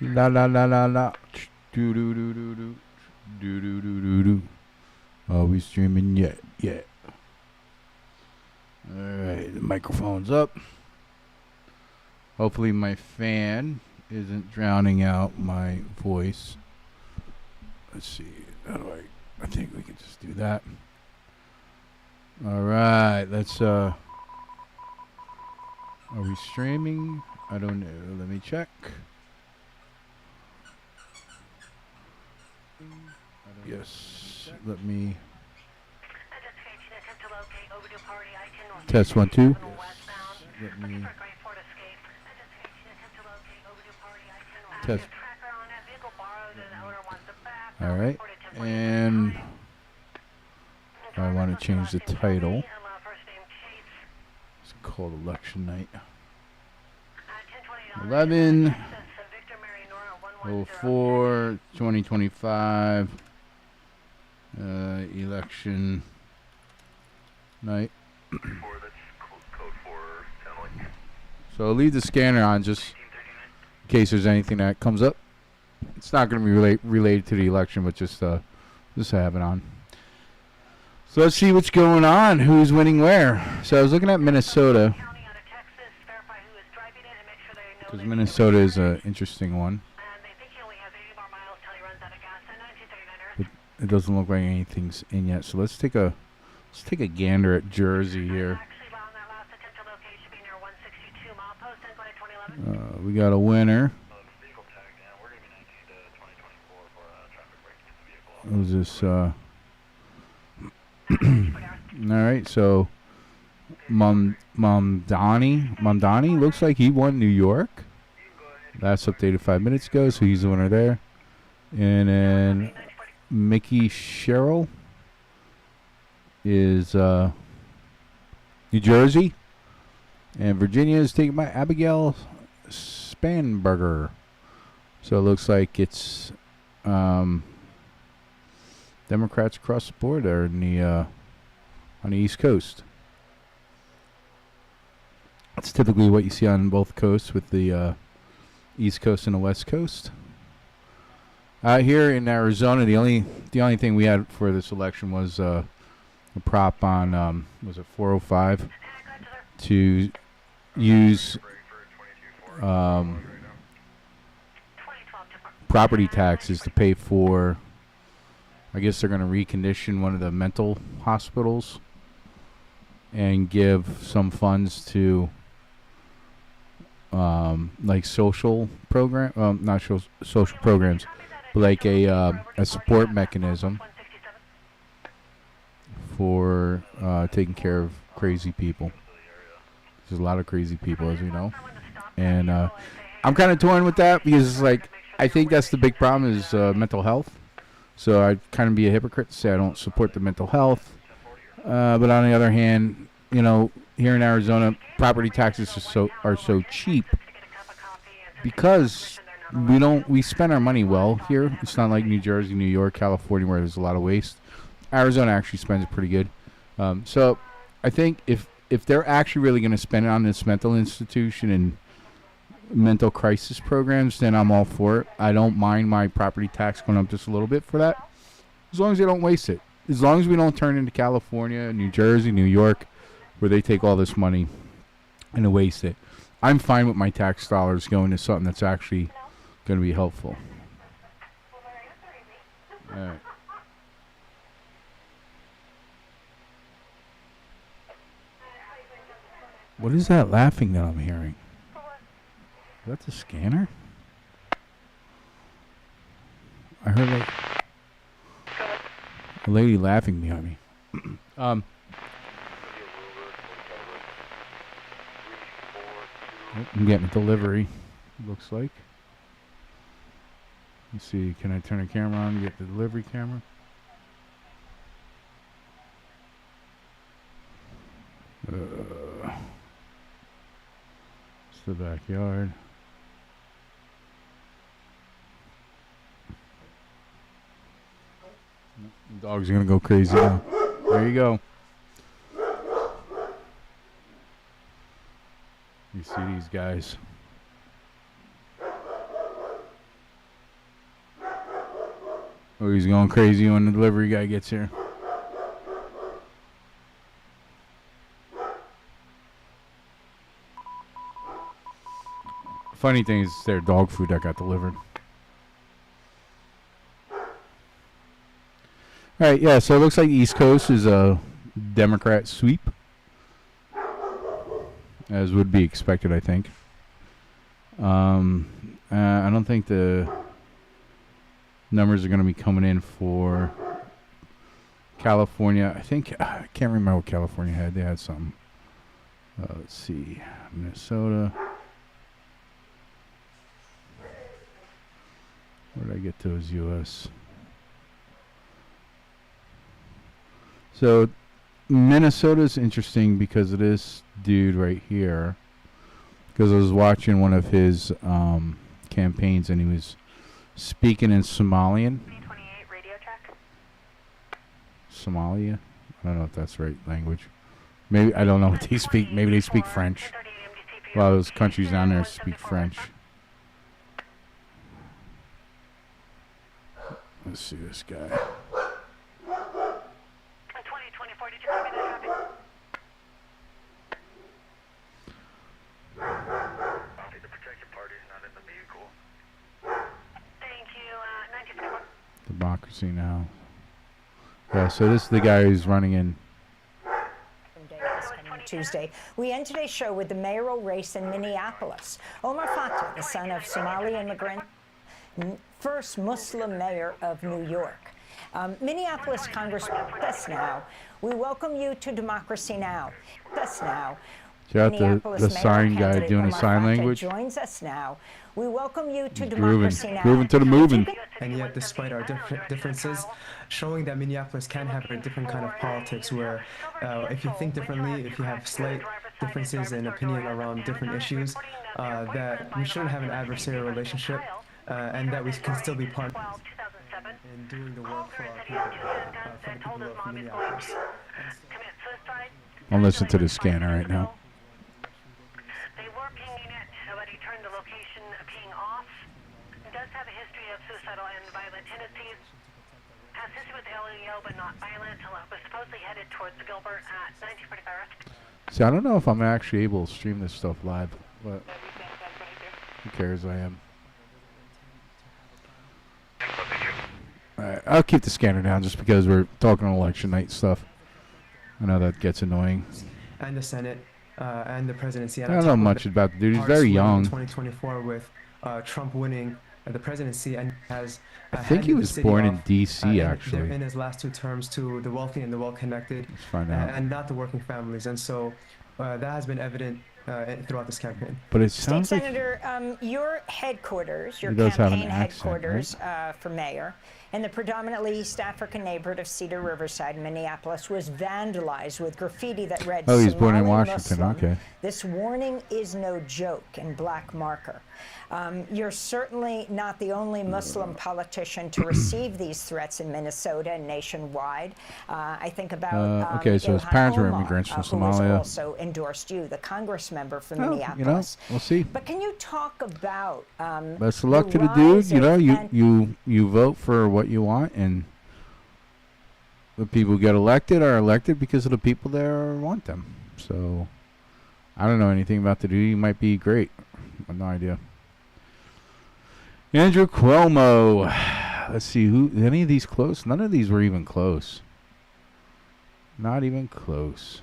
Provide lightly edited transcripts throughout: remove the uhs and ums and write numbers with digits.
La la la la la. Do do do do do. Do do do do do. Are we streaming yet? Yeah. Alright, the microphone's up. Hopefully my fan isn't drowning out my voice. Let's see. How do I think we can just do that. Alright, let's are we streaming? I don't know. Let me check. Yes. Let me test 1 2. Yes. Let me test. All right. And I want to change the title. It's called Election Night. 11/04/2025. Election night. So I'll leave the scanner on just in case there's anything that comes up. It's not going to be related to the election, but just have it on. So let's see what's going on. Who's winning where? So I was looking at Minnesota, because Minnesota is an interesting one. But it doesn't look like anything's in yet. So let's take a gander at Jersey here. We got a winner. Who's this? All right, so Mamdani looks like he won New York. That's updated 5 minutes ago, so he's the winner there. And then Mickey Sherrill is New Jersey. And Virginia is taken by Abigail Spanberger. So it looks like it's Democrats across the board there in the on the East Coast. That's typically what you see on both coasts, with the East Coast and the West Coast. Here in Arizona, the only thing we had for this election was a prop on was it 405 to use property taxes to pay for. I guess they're going to recondition one of the mental hospitals and give some funds to like social program, not social programs, but like a support mechanism for taking care of crazy people. There's a lot of crazy people, as we know, and I'm kind of torn with that because like I think that's the big problem is mental health. So I'd kind of be a hypocrite to say I don't support the mental health. But on the other hand, you know, here in Arizona, property taxes are so cheap because we spend our money well here. It's not like New Jersey, New York, California, where there's a lot of waste. Arizona actually spends it pretty good. So I think if they're actually really going to spend it on this mental institution and mental crisis programs, then I'm all for it. I don't mind my property tax going up just a little bit for that, as long as they don't waste it. As long as we don't turn into California, New Jersey, New York, where they take all this money and waste it. I'm fine with my tax dollars going to something that's actually going to be helpful. All right. What is that laughing that I'm hearing? Is that the scanner? I heard like a lady laughing behind me. I'm getting a delivery, looks like. Let's see, can I turn the camera on and get the delivery camera? It's the backyard. The dogs are gonna go crazy now. There you go. You see these guys. Oh, he's going crazy when the delivery guy gets here. Funny thing is, it's their dog food that got delivered. All right, yeah, so it looks like East Coast is a Democrat sweep, as would be expected, I think. I don't think the numbers are going to be coming in for California. I can't remember what California had. They had something. Let's see. Minnesota. Where did I get those U.S.? So Minnesota's interesting because of this dude right here. Because I was watching one of his campaigns and he was speaking in Somalian. Somalia? I don't know if that's the right language. Maybe, I don't know what they speak. Maybe they speak French. A lot of those countries down there speak French. Let's see this guy. Democracy Now! Yeah, so this is the guy who's running in. Tuesday. We end today's show with the mayoral race in Minneapolis. Omar Fatah, the son of Somali immigrant, first Muslim mayor of New York. Minneapolis Congressman, us now. We welcome you to Democracy Now! Us now. Check out the sign guy doing the sign language. Joins us now. We welcome you to Democracy Now! Grooving to the moving. And yet, despite our differences, showing that Minneapolis can have a different kind of politics where if you think differently, if you have slight differences in opinion around different issues, that we shouldn't have an adversarial relationship and that we can still be partners in doing the work for our people, for the people of Minneapolis. I'll listen to the scanner right now. They were pinging it, but he turned the location ping off. It does have a history of suicidal and violent tendencies. Has history with LEO, but not violent. Was supposedly headed towards Gilbert at 1945. See, I don't know if I'm actually able to stream this stuff live, but who cares? I am. Alright, I'll keep the scanner down just because we're talking election night stuff. I know that gets annoying. And the Senate and the presidency. I don't know much about the dude. He's very young. 2024 with Trump winning the presidency and has. I think he was born in D.C. actually. In his last two terms to the wealthy and the well-connected, Let's find out. and not the working families, and so that has been evident throughout this campaign. But it State sounds like Senator, your headquarters, your He does have an campaign accent, headquarters for mayor, in the predominantly East African neighborhood of Cedar Riverside, Minneapolis, was vandalized with graffiti that read, Oh, he's born in Somali Washington, Muslim. okay. This warning is no joke in black marker. You're certainly not the only Muslim politician to receive these threats in Minnesota and nationwide. I think about okay, so his Ilhan parents were Omar, immigrants from who has Somalia. also endorsed you, the congress member from Oh, Minneapolis. we'll see. But can you talk about Best of luck to the dude. You know, you vote for what you want, and the people who get elected are elected because of the people there want them. So I don't know anything about the dude. He might be great. I have no idea. Andrew Cuomo. Let's see, who any of these close? None of these were even close. Not even close.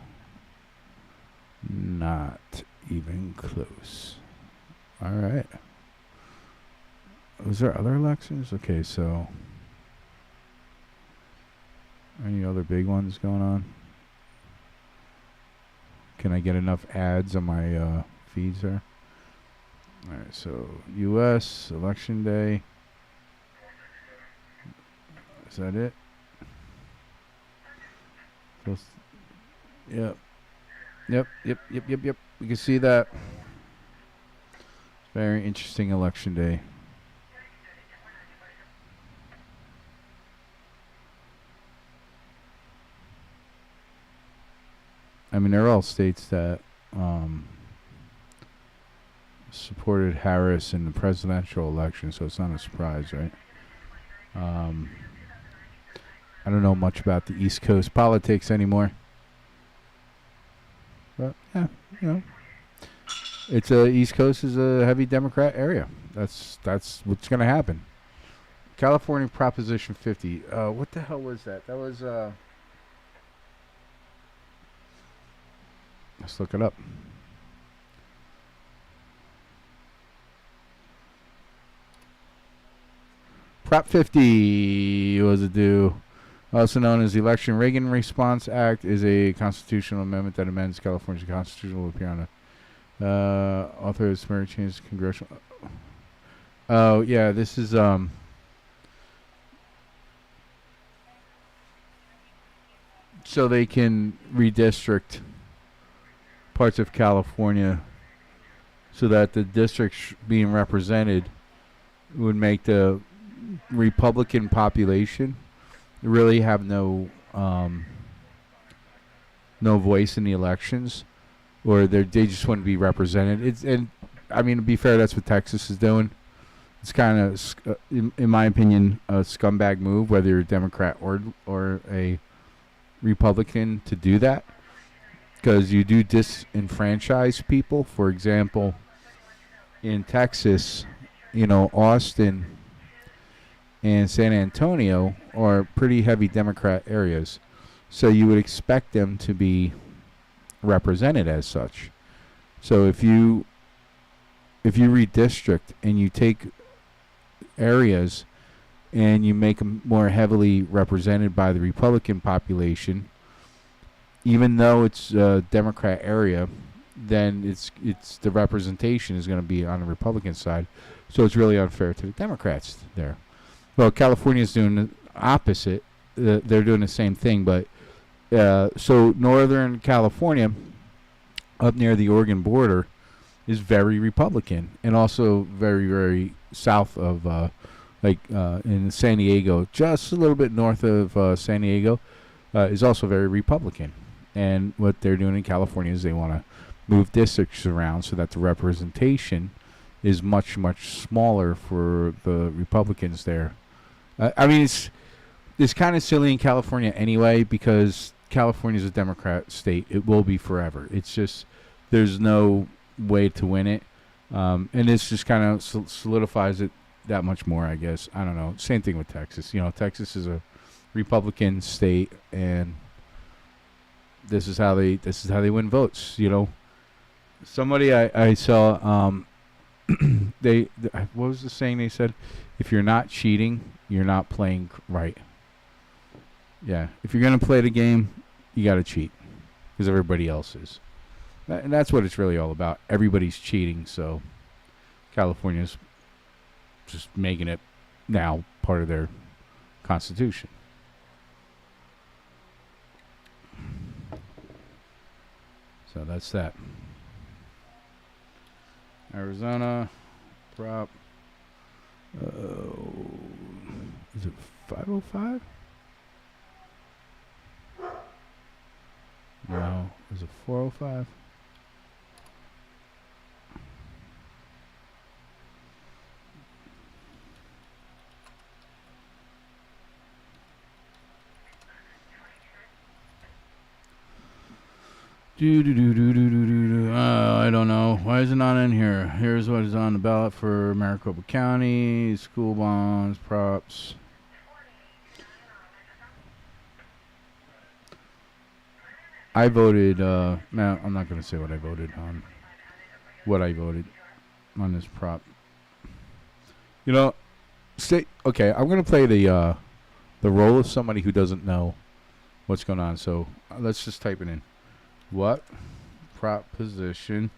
Not even close. All right. Was there other elections? Okay, so any other big ones going on? Can I get enough ads on my feeds there? All right, so U.S. Election Day. Is that it? Yep. Yep. We can see that. Very interesting election day. I mean, they're all states that supported Harris in the presidential election, so it's not a surprise, right? I don't know much about the East Coast politics anymore. But yeah, you know, it's East Coast is a heavy Democrat area. That's what's gonna happen. California Proposition 50. What the hell was that? That was let's look it up. Prop 50 was a do. Also known as the Election Reagan Response Act, is a constitutional amendment that amends California's constitution. Will appear on a authorized merit change to congressional. Oh yeah, this is so they can redistrict parts of California so that the districts being represented would make the Republican population really have no voice in the elections, or they just wouldn't be represented. And I mean, to be fair, that's what Texas is doing. It's kind of, in my opinion, a scumbag move, whether you're a Democrat or a Republican, to do that, because you do disenfranchise people. For example, in Texas, you know, Austin and San Antonio are pretty heavy Democrat areas, so you would expect them to be represented as such. So if you redistrict and you take areas and you make them more heavily represented by the Republican population, even though it's a Democrat area, then it's the representation is going to be on the Republican side. So it's really unfair to the Democrats there. Well, California's doing the opposite. They're doing the same thing, but so Northern California, up near the Oregon border, is very Republican, and also very, very south of, in San Diego, just a little bit north of San Diego, is also very Republican. And what they're doing in California is they want to move districts around so that the representation is much, much smaller for the Republicans there. I mean, it's kind of silly in California anyway, because California is a Democrat state. It will be forever. It's just there's no way to win it, and this just kind of solidifies it that much more, I guess. I don't know. Same thing with Texas. You know, Texas is a Republican state, and this is how they win votes. You know, somebody I saw what was the saying they said? If you're not cheating, you're not playing right. Yeah, if you're gonna play the game, you got to cheat, because everybody else is. And that's what it's really all about. Everybody's cheating, so California's just making it now part of their constitution. So that's that. Arizona prop. Is it 505? No. Is it 405? I don't know. Why is it not in here? Here's what is on the ballot for Maricopa County. School bonds, props. I voted, no, I'm not going to say what I voted on. What I voted on this prop. You know, okay, I'm going to play the role of somebody who doesn't know what's going on. So let's just type it in. What proposition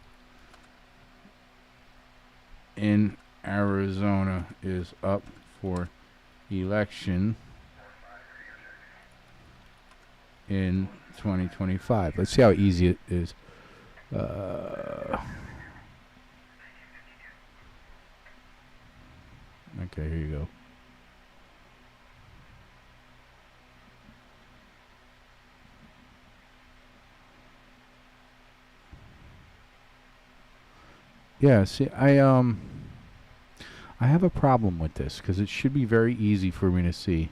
in Arizona is up for election in 2025? Let's see how easy it is. Okay, here you go. Yeah, see, I have a problem with this, because it should be very easy for me to see.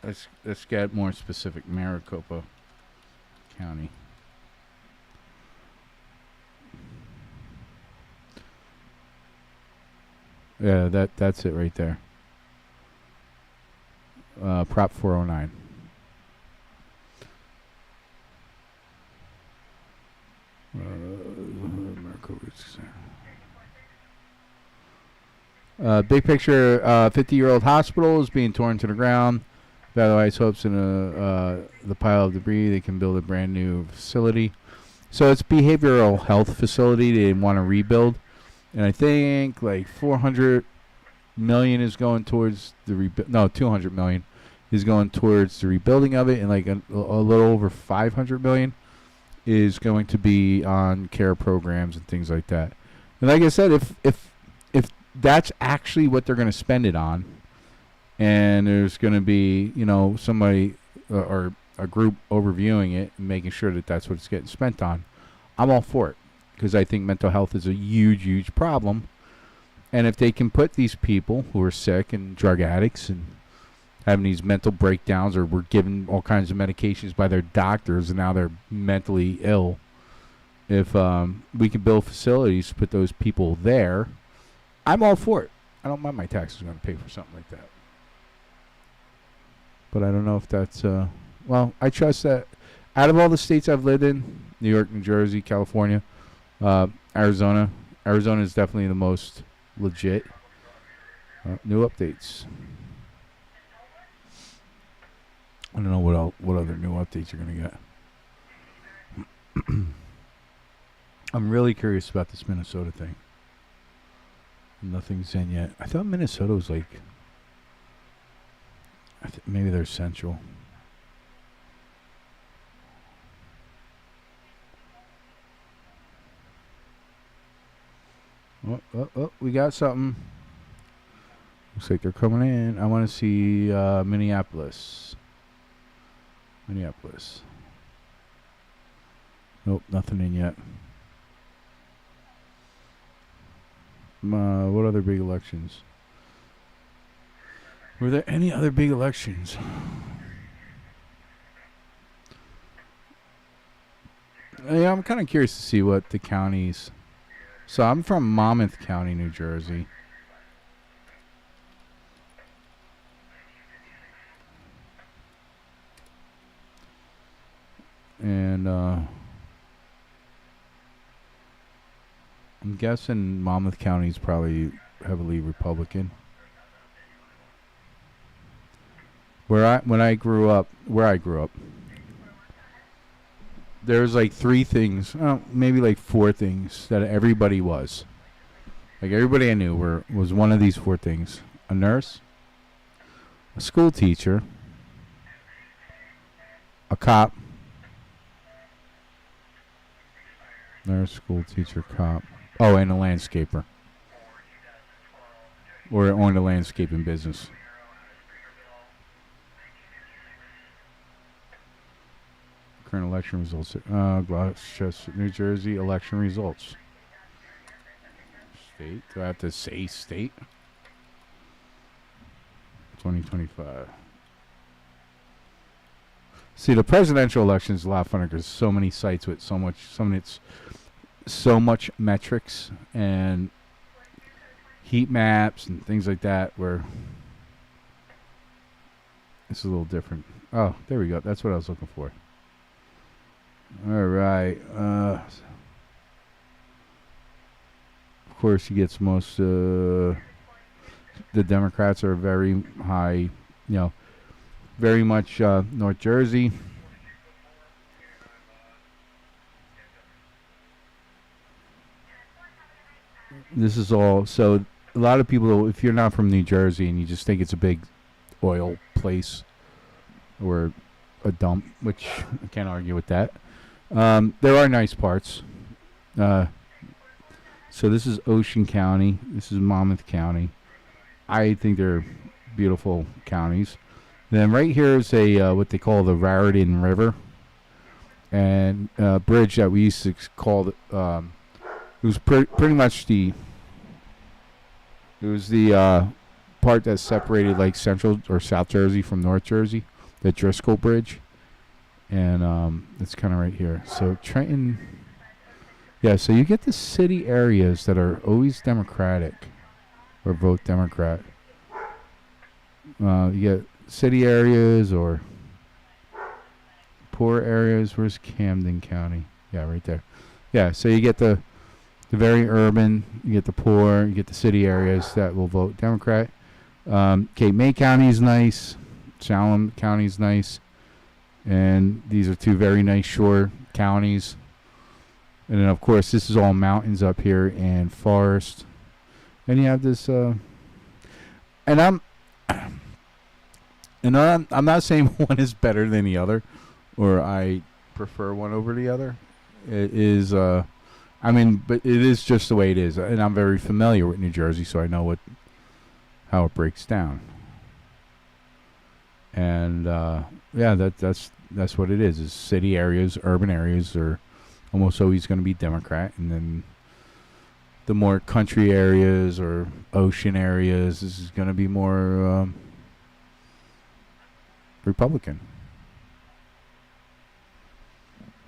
Let's get more specific. Maricopa County. Yeah, that's it right there. Prop 409. Big picture, 50-year-old hospital is being torn to the ground. Valley Heights hopes in the pile of debris they can build a brand new facility. So it's behavioral health facility they want to rebuild. And I think like 400 million is going towards the 200 million is going towards the rebuilding of it, and like a little over 500 million is going to be on care programs and things like that. And like I said, if that's actually what they're going to spend it on, and there's going to be, somebody or a group overviewing it and making sure that that's what it's getting spent on, I'm all for it, because I think mental health is a huge, huge problem. And if they can put these people who are sick and drug addicts and having these mental breakdowns, or were given all kinds of medications by their doctors and now they're mentally ill, if we can build facilities to put those people there, I'm all for it. I don't mind my taxes going to pay for something like that. But I don't know if that's, I trust that out of all the states I've lived in, New York, New Jersey, California, Arizona is definitely the most legit. New updates. I don't know what other new updates you're going to get. I'm really curious about this Minnesota thing. Nothing's in yet. I thought Minnesota was like... maybe they're central. Oh, we got something. Looks like they're coming in. I want to see Minneapolis. Nope, nothing in yet. What other big elections? Were there any other big elections? Yeah, I'm kind of curious to see what the counties... So I'm from Monmouth County, New Jersey. And I'm guessing Monmouth County is probably heavily Republican. Where I grew up, there's like three things, maybe like four things that everybody was. Like everybody I knew was one of these four things: a nurse, a school teacher, a cop. Nurse, school teacher, cop. Oh, and a landscaper. Or owned a landscaping business. Current election results. Gloucester, New Jersey election results. State. Do I have to say state? 2025. See, the presidential election is a lot of fun because so many sites with so much metrics and heat maps and things like that, where it's a little different. Oh, there we go. That's what I was looking for. All right. Of course, he gets most. The Democrats are very high, very much North Jersey. This is all. So a lot of people, if you're not from New Jersey and you just think it's a big oil place or a dump, which I can't argue with that. There are nice parts. So this is Ocean County. This is Monmouth County. I think they're beautiful counties. Then right here is a what they call the Raritan River, and a bridge that we used to call it. It was pretty much the part that separated like Central or South Jersey from North Jersey, the Driscoll Bridge, and it's kind of right here. So Trenton, yeah. So you get the city areas that are always Democratic or vote Democrat. You get city areas or poor areas. Where's Camden County? Yeah, right there. Yeah, so you get the very urban, you get the poor, you get the city areas that will vote Democrat. Cape May County is nice. Salem County is nice. And these are two very nice shore counties. And then, of course, this is all mountains up here and forest. And you have this, and I'm not saying one is better than the other, or I prefer one over the other. It is, but it is just the way it is, and I'm very familiar with New Jersey, so I know how it breaks down. And yeah, that's what it is. Is city areas, urban areas are almost always going to be Democrat, and then the more country areas or ocean areas, this is going to be more Republican.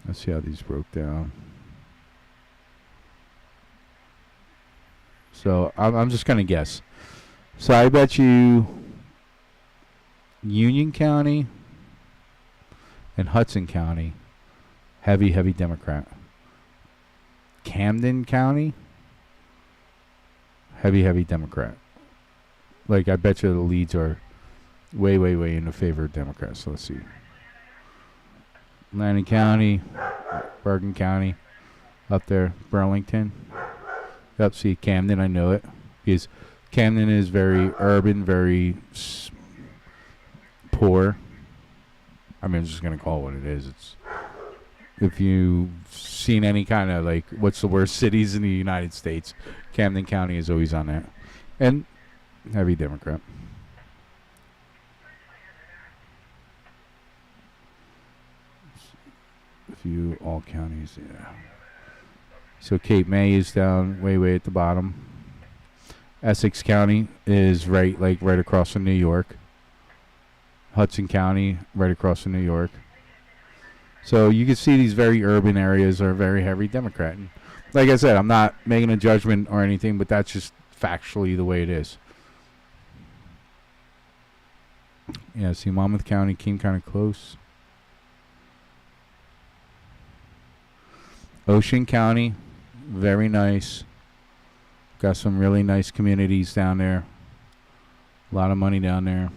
Let's see how these broke down. So I'm just going to guess. So I bet you Union County and Hudson County, heavy Democrat. Camden County, heavy Democrat. Like, I bet you the leads are way in the favor of Democrats. So let's see. Atlantic County, Bergen County, up there, Burlington. Yep, see Camden, I know it. Because Camden is very urban, very poor. I mean, I'm just going to call it what it is. It's, if you've seen any kind of, like, what's the worst cities in the United States, Camden County is always on that. And heavy Democrat. A few all counties, yeah. So Cape May is down way at the bottom. Essex County is right across from New York. Hudson County, right across from New York. So you can see these very urban areas are very heavy Democrat. And like I said, I'm not making a judgment or anything, but that's just factually the way it is. Yeah, see Monmouth County came kind of close. Ocean County, very nice. Got some really nice communities down there. A lot of money down there.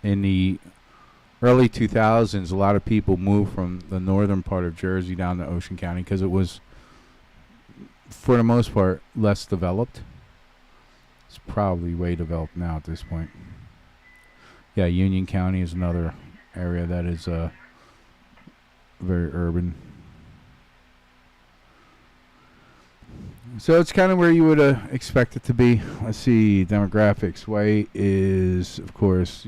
In the early 2000s, a lot of people moved from the northern part of Jersey down to Ocean County because it was, for the most part, less developed. It's probably way developed now at this point. Yeah, Union County is another area that is very urban. So it's kind of where you would expect it to be. Let's see, demographics. White is, of course,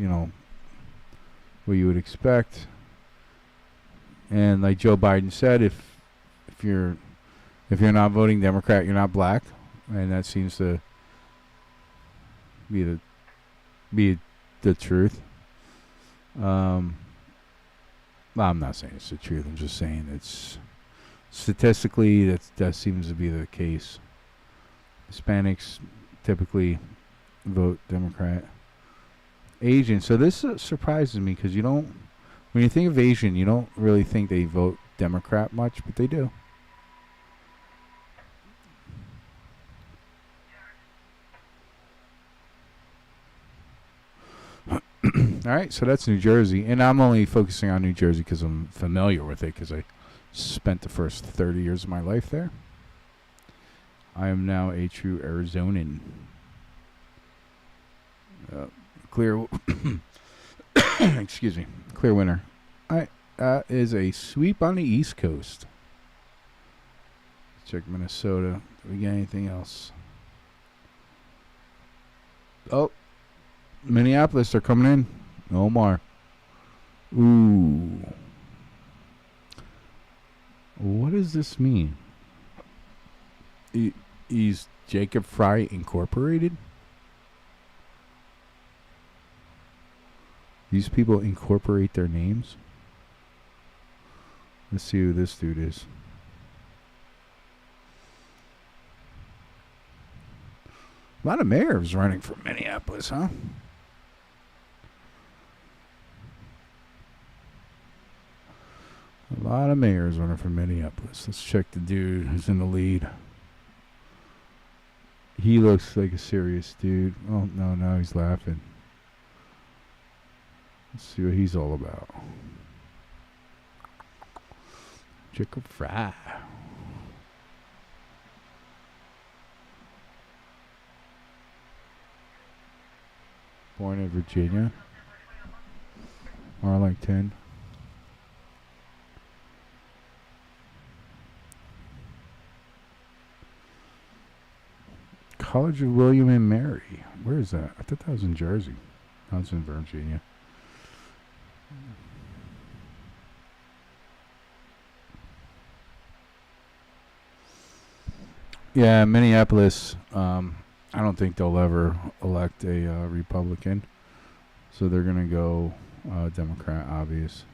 what you would expect. And like Joe Biden said, if you're not voting Democrat, you're not black, and that seems to be the truth. Well, I'm not saying it's the truth. I'm just saying it's statistically that seems to be the case. Hispanics typically vote Democrat. Asian. So this surprises me because when you think of Asian, you don't really think they vote Democrat much, but they do. All right, so that's New Jersey, and I'm only focusing on New Jersey because I'm familiar with it because I spent the first 30 years of my life there. I am now a true Arizonan. Clear, excuse me, clear winner. All right, that is a sweep on the East Coast. Let's check Minnesota. Do we get anything else? Oh, Minneapolis, they're coming in. Omar. Ooh. What does this mean? He's Jacob Fry Incorporated? These people incorporate their names. Let's see who this dude is. A lot of mayors running for Minneapolis, huh? A lot of mayors running for Minneapolis. Let's check the dude who's in the lead. He looks like a serious dude. Oh, no, now he's laughing. Let's see what he's all about. Jacob Fry. Born in Virginia. Arlington. College of William and Mary. Where is that? I thought that was in Jersey. No, it's in Virginia. Yeah, Minneapolis. I don't think they'll ever elect a Republican, so they're gonna go Democrat. Obvious.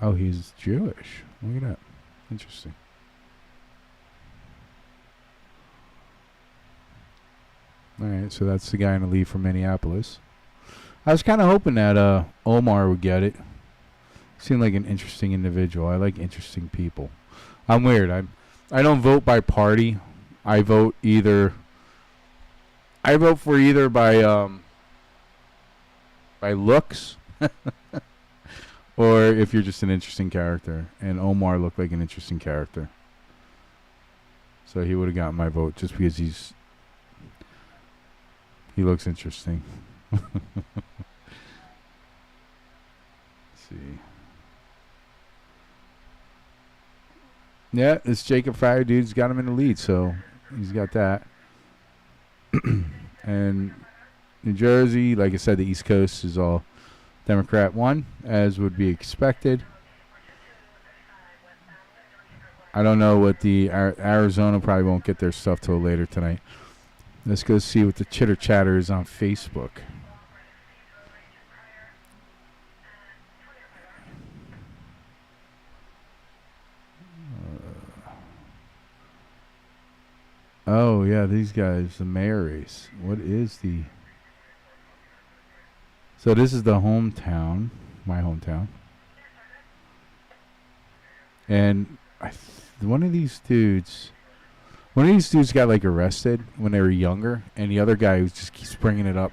Oh, he's Jewish. Look at that. Interesting. All right, so that's the guy in the lead from Minneapolis. I was kind of hoping that Omar would get it. Seemed like an interesting individual. I like interesting people. I'm weird. I don't vote by party. I vote for either by looks or if you're just an interesting character. And Omar looked like an interesting character. So he would have gotten my vote just because he looks interesting. Let's see. Yeah, this Jacob Fryer dude's got him in the lead, so he's got that. And New Jersey, like I said, the East Coast is all Democrat one, as would be expected. I don't know what the Arizona probably won't get their stuff till later tonight. Let's go see what the chitter chatter is on Facebook. Oh, yeah, these guys, the mayor race. What is the... So this is the hometown, my hometown. And one of these dudes got like arrested when they were younger, and the other guy who just keeps bringing it up.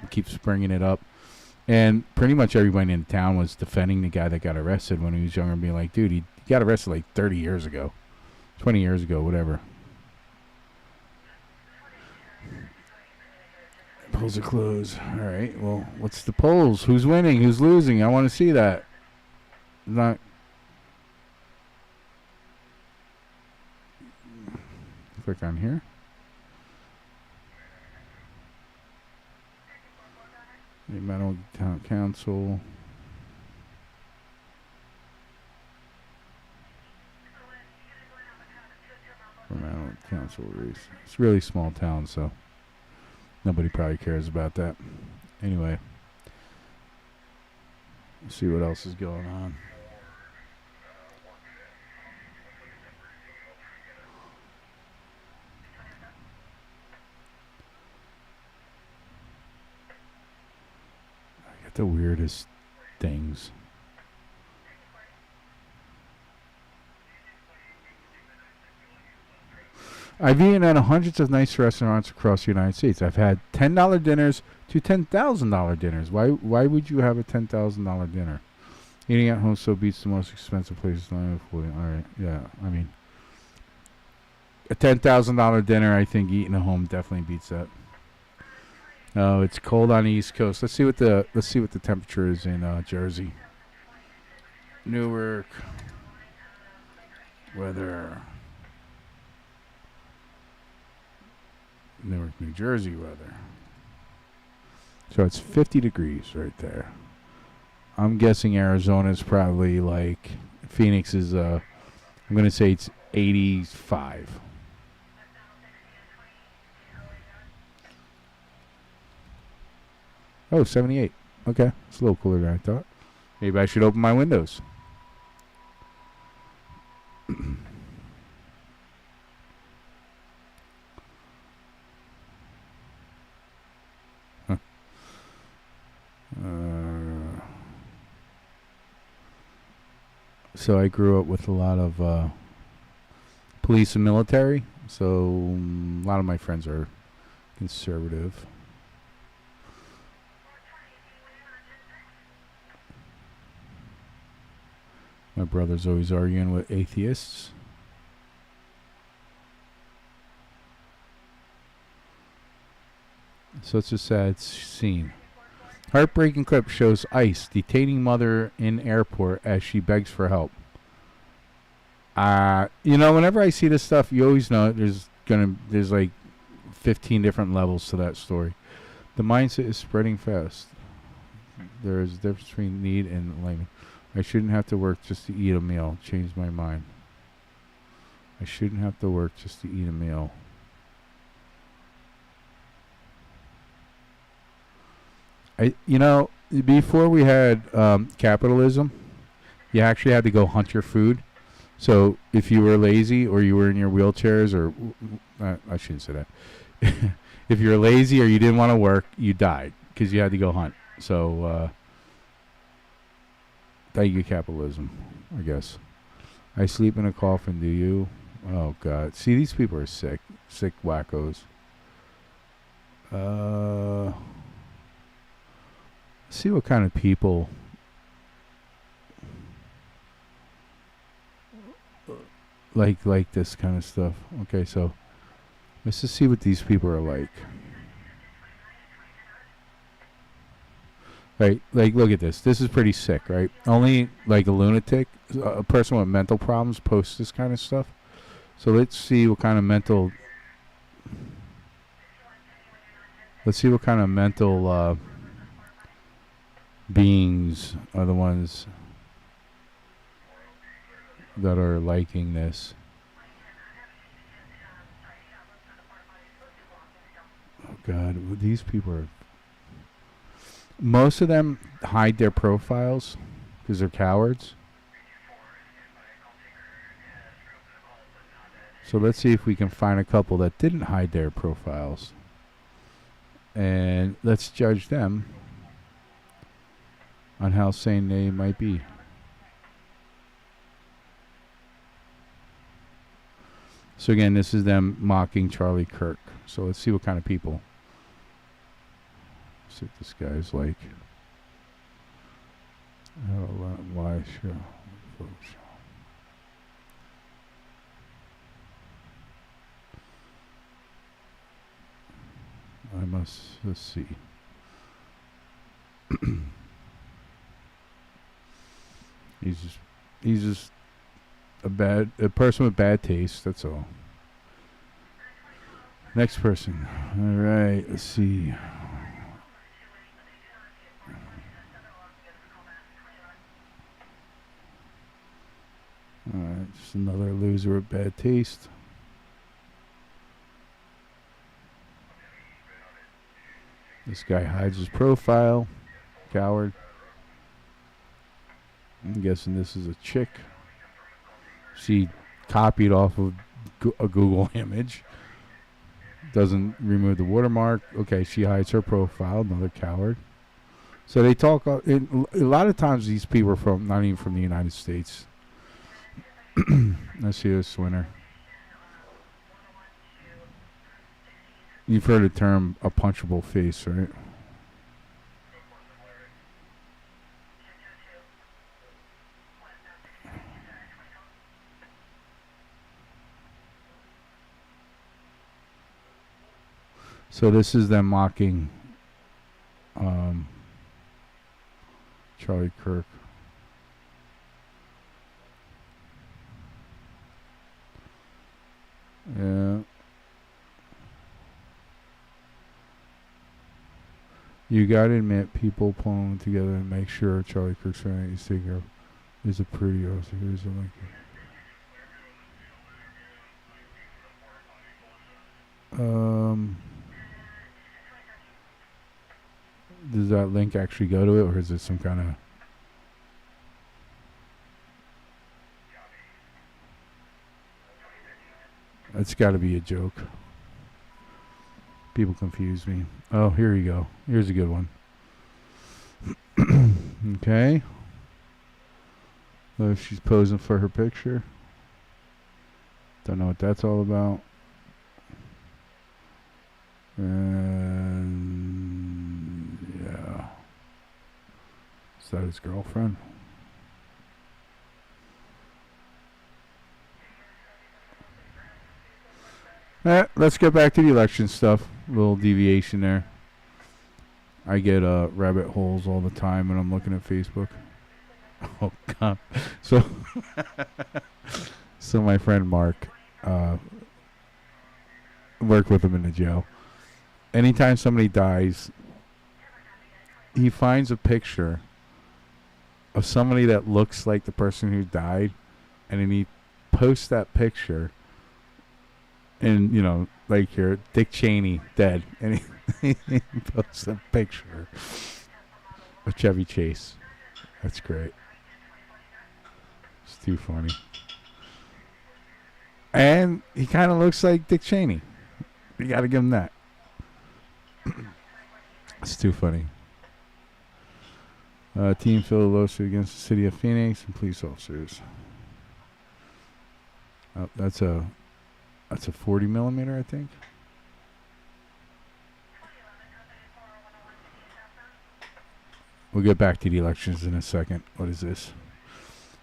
And pretty much everybody in town was defending the guy that got arrested when he was younger and being like, dude, he got arrested like 30 years ago, 20 years ago, whatever. Polls are closed. All right. Well, what's the polls? Who's winning? Who's losing? I want to see that. Not. Click on here. The Meadow Town Council. Meadow Council race. It's a really small town, so. Nobody probably cares about that. Anyway. Let's see what else is going on. I got the weirdest things. I've eaten at hundreds of nice restaurants across the United States. I've had $10 dinners to $10,000 dinners. Why would you have a $10,000 dinner? Eating at home so beats the most expensive places. All right, yeah. I mean, a $10,000 dinner. I think eating at home definitely beats that. Oh, it's cold on the East Coast. Let's see what the temperature is in Jersey. Newark. Weather. Newark, New Jersey weather. So it's 50 degrees right there. I'm guessing Arizona's probably like Phoenix is I'm going to say it's 85. Oh, 78. Okay, it's a little cooler than I thought. Maybe I should open my windows. Huh. So I grew up with a lot of police and military. So a lot of my friends are conservative. My brother's always arguing with atheists. So it's a sad scene. Heartbreaking clip shows ICE detaining mother in airport as she begs for help. Whenever I see this stuff, you always know there's like 15 different levels to that story. The mindset is spreading fast. There is a difference between need and enlightenment. I shouldn't have to work just to eat a meal. Changed my mind. I shouldn't have to work just to eat a meal. Before we had capitalism, you actually had to go hunt your food. So if you were lazy or you were in your wheelchairs, or I shouldn't say that. If you're lazy or you didn't want to work, you died because you had to go hunt. So thank you, capitalism, I guess. I sleep in a coffin, do you? Oh, God. See, these people are sick. Sick wackos. See what kind of people like this kind of stuff. Okay, so let's just see what these people are like. Right, like look at this. This is pretty sick, right? Only like a lunatic, a person with mental problems posts this kind of stuff. So let's see what kind of mental. Let's see what kind of mental beings are the ones that are liking this. Oh God, these people are. Most of them hide their profiles because they're cowards. So let's see if we can find a couple that didn't hide their profiles. And let's judge them on how sane they might be. So again, this is them mocking Charlie Kirk. So let's see what kind of people. See what this guy's like. Why sure. Let's see. He's just a person with bad taste, that's all. Next person. All right, let's see. All right, just another loser with bad taste. This guy hides his profile. Coward. I'm guessing this is a chick. She copied off of a Google image. Doesn't remove the watermark. Okay, she hides her profile. Another coward. So they talk. A lot of times these people are from not even from the United States. Let's see this winner. You've heard the term a punchable face, right? So this is them mocking Charlie Kirk. Yeah. You gotta admit, people pulling together and make sure Charlie Kirk's family is taken care of is a pretty awesome. Here's a link. Does that link actually go to it, or is it some kind of... That's got to be a joke. People confuse me. Oh, here you go. Here's a good one. Okay. So she's posing for her picture. Don't know what that's all about. And yeah. Is that his girlfriend? Let's get back to the election stuff. A little deviation there. I get rabbit holes all the time when I'm looking at Facebook. Oh God! So, so my friend Mark, worked with him in the jail. Anytime somebody dies, he finds a picture of somebody that looks like the person who died, and then he posts that picture. And, you know, like here, Dick Cheney dead. And he posts a picture of Chevy Chase. That's great. It's too funny. And he kind of looks like Dick Cheney. You got to give him that. It's too funny. Team filed a lawsuit against the city of Phoenix and police officers. Oh, that's a 40 millimeter, I think. We'll get back to the elections in a second. What is this?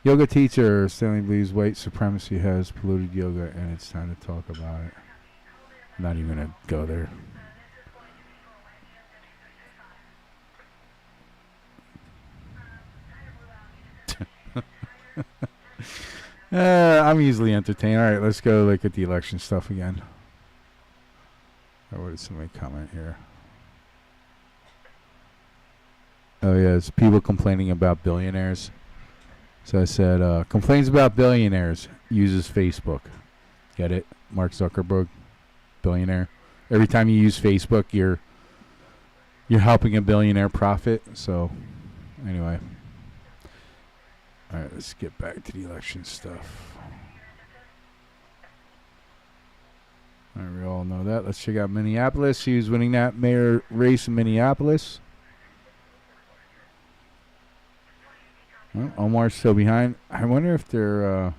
Yoga teacher Stanley believes white supremacy has polluted yoga, and it's time to talk about it. I'm not even going to go there. I'm easily entertained. All right, let's go look at the election stuff again. Or what did somebody comment here? Oh, yeah, it's people complaining about billionaires. So I said, complains about billionaires, uses Facebook. Get it? Mark Zuckerberg, billionaire. Every time you use Facebook, you're helping a billionaire profit. So, anyway. All right, let's get back to the election stuff. All right, we all know that. Let's check out Minneapolis. Who's winning that mayor race in Minneapolis? Well, Omar's still behind. I wonder if they're...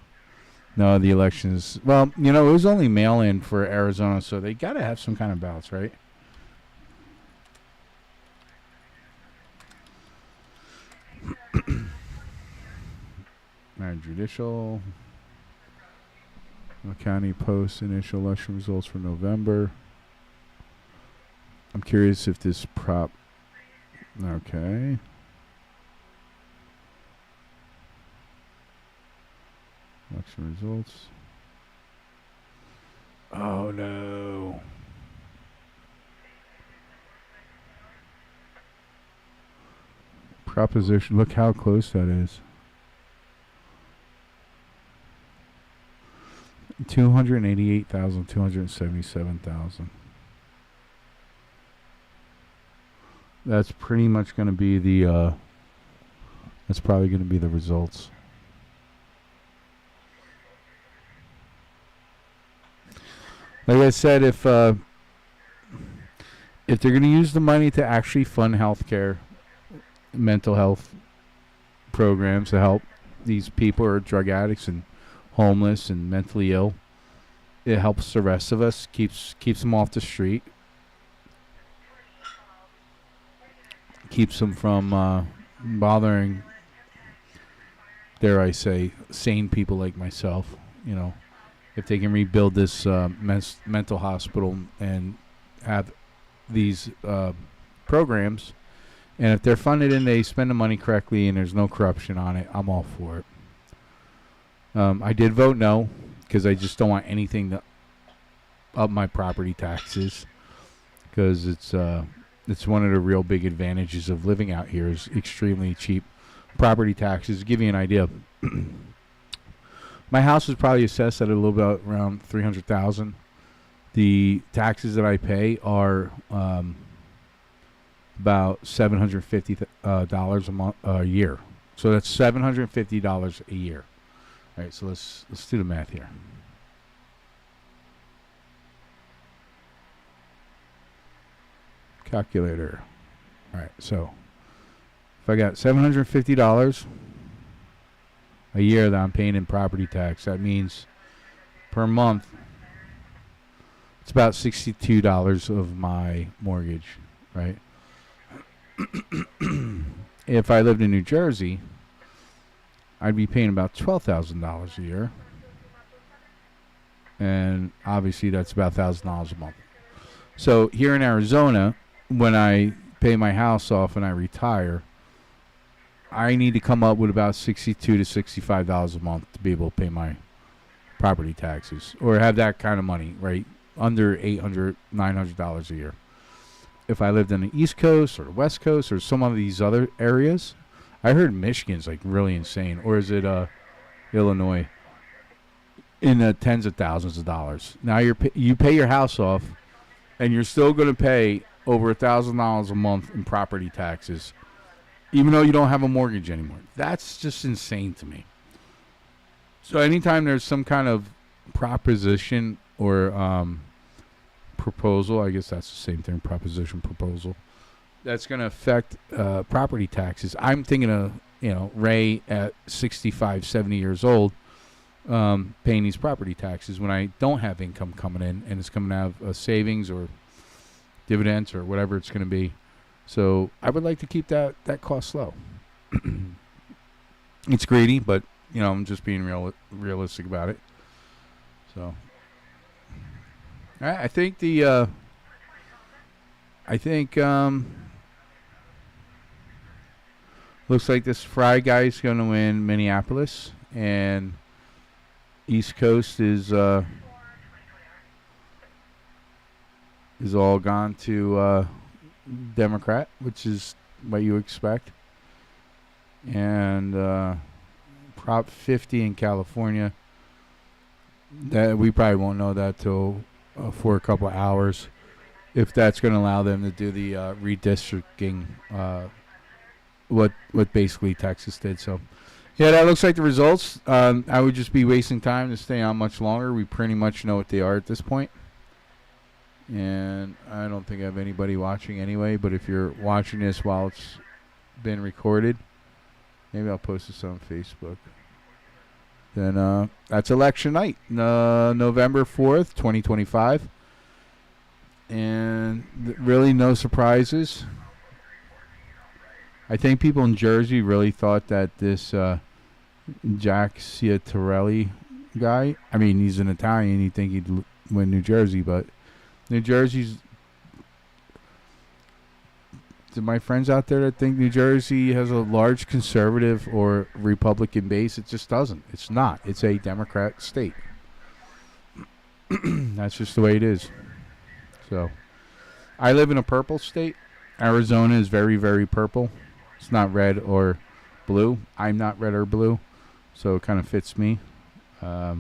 no, the elections... Well, you know, it was only mail-in for Arizona, so they got to have some kind of ballots, right? All right, judicial. County Post initial election results for November. I'm curious if this prop... Okay. Election results. Oh, no. Proposition. Look how close that is. 288,000, 277,000. That's pretty much going to be the, that's probably going to be the results. Like I said, if they're going to use the money to actually fund healthcare, mental health programs to help these people who are drug addicts and homeless and mentally ill, it helps the rest of us, keeps them off the street, keeps them from bothering, dare I say, sane people like myself. You know, if they can rebuild this mental hospital and have these programs, and if they're funded and they spend the money correctly and there's no corruption on it, I'm all for it. I did vote no because I just don't want anything to up my property taxes, because it's one of the real big advantages of living out here is extremely cheap property taxes. To give you an idea, my house is probably assessed at a little bit around $300,000. The taxes that I pay are about $750 a month a year. So that's $750 a year. All right, so let's do the math here. Calculator. All right, so if I got $750 a year that I'm paying in property tax, that means per month it's about $62 of my mortgage, right? If I lived in New Jersey, I'd be paying about $12,000 a year. And obviously that's about $1,000 a month. So here in Arizona, when I pay my house off and I retire, I need to come up with about $62 to $65 a month to be able to pay my property taxes or have that kind of money, right? Under $800, $900 a year. If I lived on the East Coast or the West Coast or some of these other areas, I heard Michigan's like really insane, or is it Illinois? In the tens of thousands of dollars. Now you pay your house off, and you're still going to pay over $1,000 a month in property taxes, even though you don't have a mortgage anymore. That's just insane to me. So anytime there's some kind of proposition or proposal, I guess that's the same thing, proposition, proposal, that's going to affect property taxes. I'm thinking of, Ray at 65, 70 years old, paying these property taxes when I don't have income coming in and it's coming out of savings or dividends or whatever it's going to be. So I would like to keep that cost low. It's greedy, but I'm just being realistic about it. So, all right, I think looks like this Fry guy's going to win Minneapolis, and East Coast is all gone to Democrat, which is what you expect. And Prop 50 in California, that we probably won't know that till for a couple of hours, if that's going to allow them to do the redistricting, what basically Texas did. So, yeah, that looks like the results. I would just be wasting time to stay on much longer. We pretty much know what they are at this point. And I don't think I have anybody watching anyway, but if you're watching this while it's been recorded, maybe I'll post this on Facebook. Then that's election night, November 4th, 2025. And really no surprises. I think people in Jersey really thought that this Jack Ciattarelli guy, I mean, he's an Italian, you'd think he'd win New Jersey, but New Jersey's, to my friends out there that think New Jersey has a large conservative or Republican base, it just doesn't. It's not. It's a Democrat state. That's just the way it is. So, I live in a purple state. Arizona is very, very purple. It's not red or blue. I'm not red or blue, so it kind of fits me. I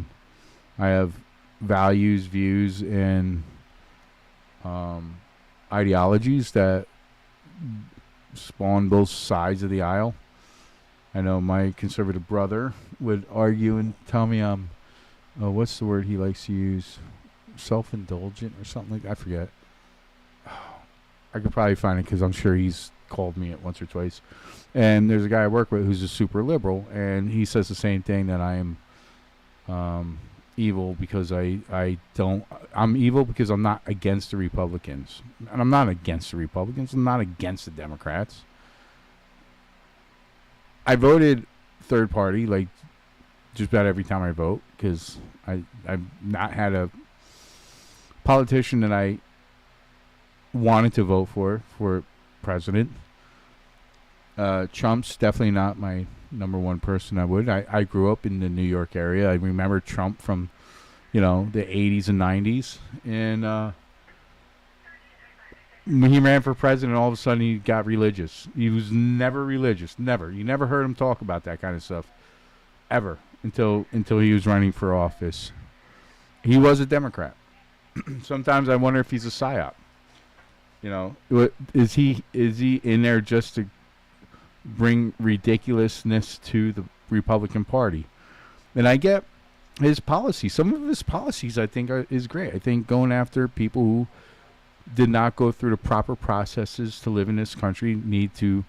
have values, views, and ideologies that spawn both sides of the aisle. I know my conservative brother would argue and tell me what's the word he likes to use? Self-indulgent or something like that. I forget. I could probably find it because I'm sure he's called me it once or twice. And there's a guy I work with who's a super liberal, and he says the same thing, that I am evil because I'm evil because I'm not against the Republicans. And I'm not against the Republicans. I'm not against the Democrats. I voted third party, like, just about every time I vote, because I've not had a politician that I wanted to vote for president. Trump's definitely not my number one person I would. I grew up in the New York area. I remember Trump from, the 80s and 90s. And when he ran for president, all of a sudden he got religious. He was never religious. Never. You never heard him talk about that kind of stuff. Ever. Until he was running for office. He was a Democrat. Sometimes I wonder if he's a psyop. You know, is he in there just to bring ridiculousness to the Republican Party? And I get his policy. Some of his policies, I think, is great. I think going after people who did not go through the proper processes to live in this country need to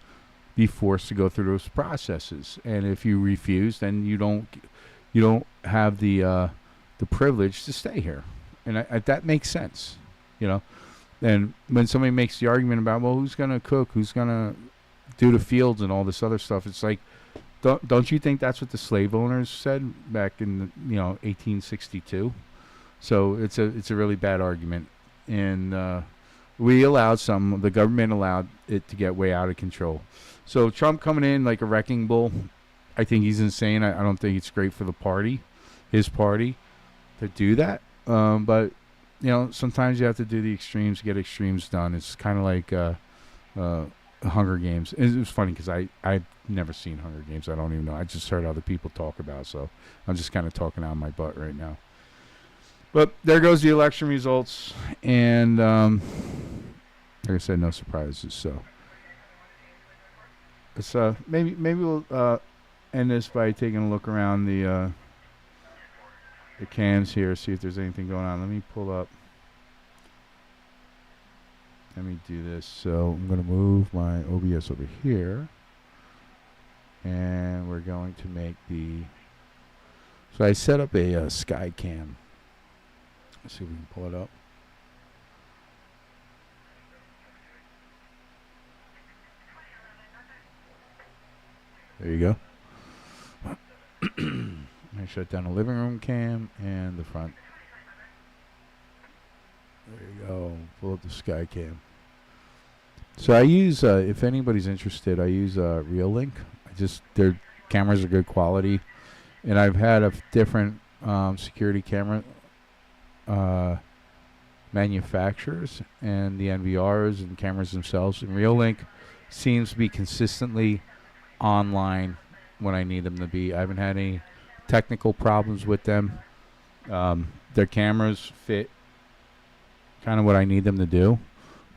be forced to go through those processes. And if you refuse, then you don't have the privilege to stay here. And that makes sense, you know. And when somebody makes the argument about, well, who's gonna cook, who's gonna do the fields and all this other stuff, it's like, don't you think that's what the slave owners said back in 1862? So it's a really bad argument, and the government allowed it to get way out of control. So Trump coming in like a wrecking bull, I think he's insane. I don't think it's great for the party, his party, to do that. But sometimes you have to do the extremes to get extremes done. It's kind of like Hunger Games. It was funny because I've never seen Hunger Games. I don't even know. I just heard other people talk about it, so I'm just kind of talking out of my butt right now. But there goes the election results, and like I said, no surprises. So it's maybe we'll end this by taking a look around the cams here, see if there's anything going on. Let me pull up. Let me do this. So I'm going to move my OBS over here. And we're going to make so I set up a sky cam. Let's see if we can pull it up. There you go. I shut down the living room cam and the front. There you go. Pull up the sky cam. So I use, if anybody's interested, I use Reolink. Their cameras are good quality, and I've had a different security camera manufacturers and the NVRs and cameras themselves. And Reolink seems to be consistently online when I need them to be. I haven't had any technical problems with them. Their cameras fit kind of what I need them to do.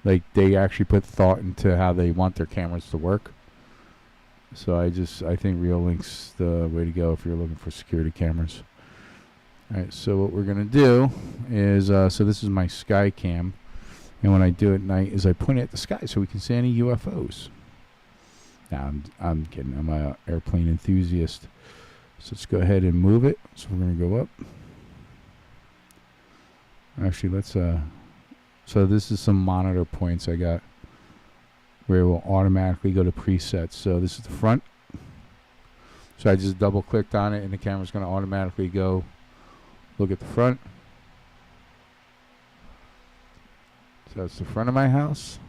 Like, they actually put thought into how they want their cameras to work. So I think Reolink's the way to go if you're looking for security cameras. All right, so what we're going to do is, so this is my sky cam. And when I do it at night is I point it at the sky so we can see any UFOs. Now, I'm kidding. I'm an airplane enthusiast. So let's go ahead and move it. So we're going to go up. Actually, let's, so this is some monitor points I got where it will automatically go to presets. So this is the front. So I just double clicked on it and the camera's going to automatically go look at the front. So that's the front of my house.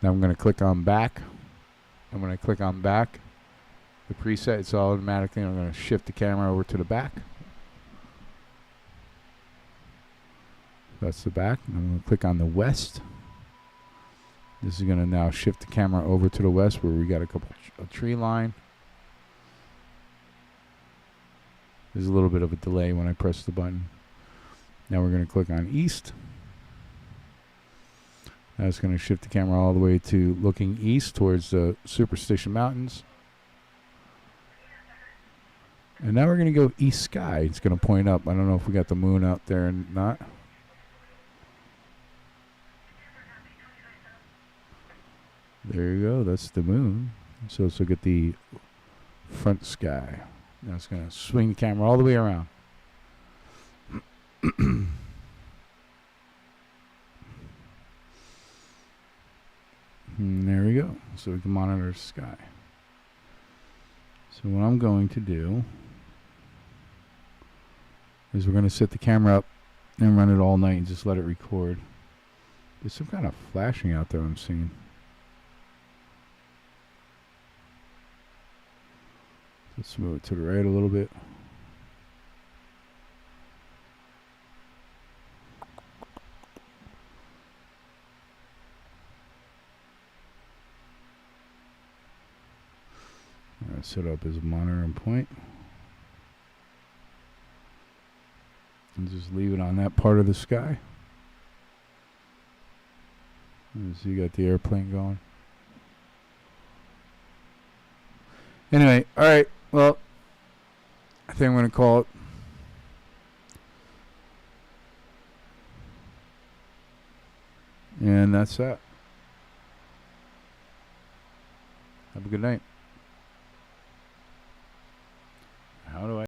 Now I'm going to click on back. And when I click on back, the preset, it's automatically, I'm going to shift the camera over to the back. That's the back. I'm going to click on the west. This is going to now shift the camera over to the west where we got a tree line. There's a little bit of a delay when I press the button. Now we're going to click on east. That's going to shift the camera all the way to looking east towards the Superstition Mountains. And now we're going to go east sky. It's going to point up. I don't know if we got the moon out there or not. There you go. That's the moon. So let's look at the front sky. Now it's going to swing the camera all the way around. And there we go. So we can monitor the sky. So what I'm going to do is we're going to set the camera up and run it all night and just let it record. There's some kind of flashing out there I'm seeing. Let's move it to the right a little bit. Set up as a monitoring point. And just leave it on that part of the sky. So you got the airplane going. Anyway, all right. Well, I think I'm going to call it. And that's that. Have a good night. How do I?